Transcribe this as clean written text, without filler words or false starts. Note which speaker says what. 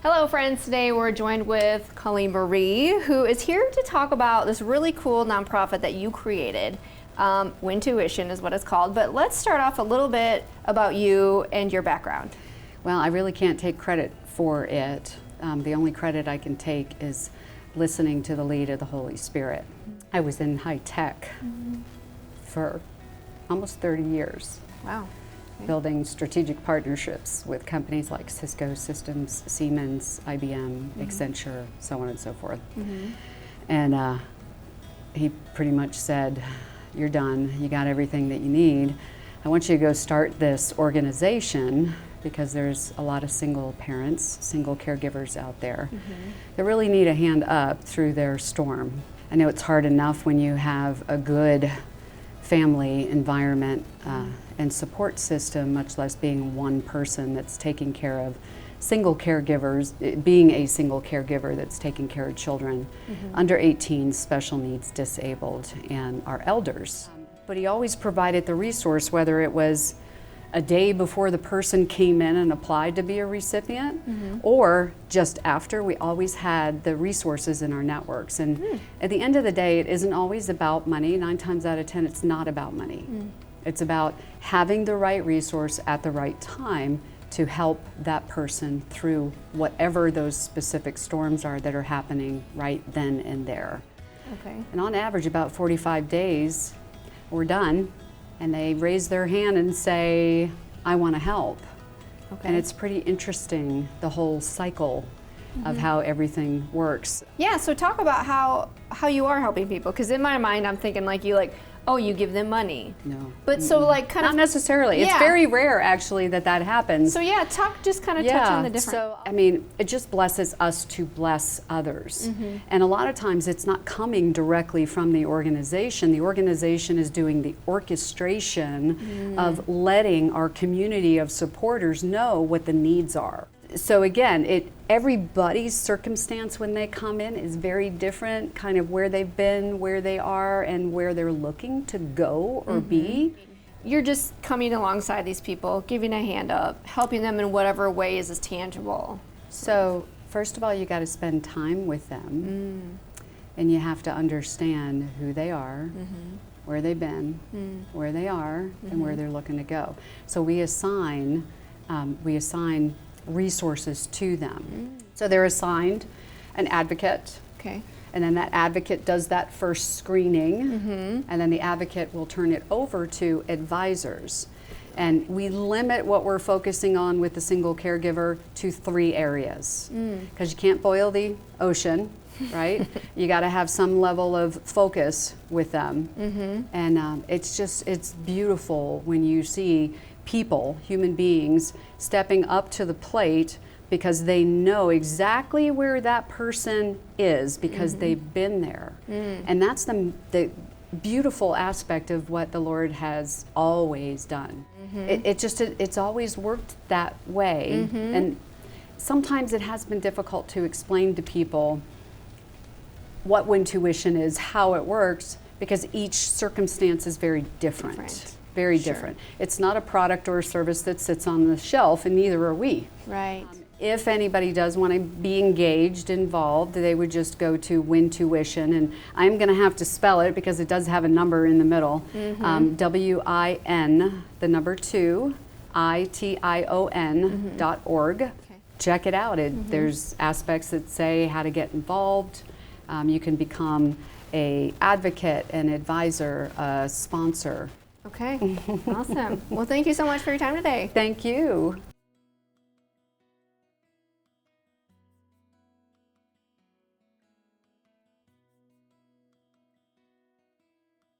Speaker 1: Hello friends, today we're joined with Coleen Marie, who is here to talk about this really cool nonprofit that you created. Win2ition is what it's called, but let's start off a little bit about you and your background.
Speaker 2: Well, I really can't take credit for it. The only credit I can take is listening to the lead of the Holy Spirit. I was in high tech for almost 30 years.
Speaker 1: Wow. Okay.
Speaker 2: Building strategic partnerships with companies like Cisco Systems, Siemens, IBM, Accenture, so on and so forth. And he pretty much said, you're done, you got everything that you need. I want you to go start this organization because there's a lot of single parents, single caregivers out there that really need a hand up through their storm. I know it's hard enough when you have a good family environment and support system, much less being one person that's taking care of single caregivers, being a single caregiver that's taking care of children under 18, special needs, disabled, and our elders. But he always provided the resource, whether it was a day before the person came in and applied to be a recipient, or just after. We always had the resources in our networks. And at the end of the day, it isn't always about money. 9 times out of 10, it's not about money. It's about having the right resource at the right time to help that person through whatever those specific storms are that are happening right then and there.
Speaker 1: Okay.
Speaker 2: And on average, about 45 days, we're done. And they raise their hand and say, I want to help.
Speaker 1: Okay.
Speaker 2: And it's pretty interesting, the whole cycle of how everything works.
Speaker 1: Yeah, so talk about how you are helping people, because in my mind I'm thinking like oh, you give them money.
Speaker 2: No.
Speaker 1: But so like kind
Speaker 2: Not
Speaker 1: of
Speaker 2: necessarily.
Speaker 1: Yeah.
Speaker 2: It's very rare actually that happens.
Speaker 1: So yeah, just kind of touch on the different.
Speaker 2: So I mean, it just blesses us to bless others. And a lot of times it's not coming directly from the organization. The organization is doing the orchestration of letting our community of supporters know what the needs are. So again, everybody's circumstance when they come in is very different, kind of where they've been, where they are, and where they're looking to go or be.
Speaker 1: You're just coming alongside these people, giving a hand up, helping them in whatever way is tangible.
Speaker 2: So first of all, you got to spend time with them, and you have to understand who they are, where they've been, where they are, and where they're looking to go. So we assign resources to them. So they're assigned an advocate.
Speaker 1: Okay.
Speaker 2: And then that advocate does that first screening, and then the advocate will turn it over to advisors. And we limit what we're focusing on with the single caregiver to 3 areas, because you can't boil the ocean, right? You got to have some level of focus with them. And it's beautiful when you see people, human beings, stepping up to the plate because they know exactly where that person is because they've been there. And that's the beautiful aspect of what the Lord has always done. It's always worked that way. And sometimes it has been difficult to explain to people what Win2ition is, how it works, because each circumstance is very different. Very different. It's not a product or a service that sits on the shelf, and neither are we.
Speaker 1: Right.
Speaker 2: If anybody does want to be engaged, involved, they would just go to Win2ition, and I'm going to have to spell it because it does have a number in the middle. WIN, the number 2, ITION.org.
Speaker 1: Okay.
Speaker 2: Check it out. There's aspects that say how to get involved. You can become an advocate, an advisor, a sponsor.
Speaker 1: Okay, awesome. Well, thank you so much for your time today.
Speaker 2: Thank you.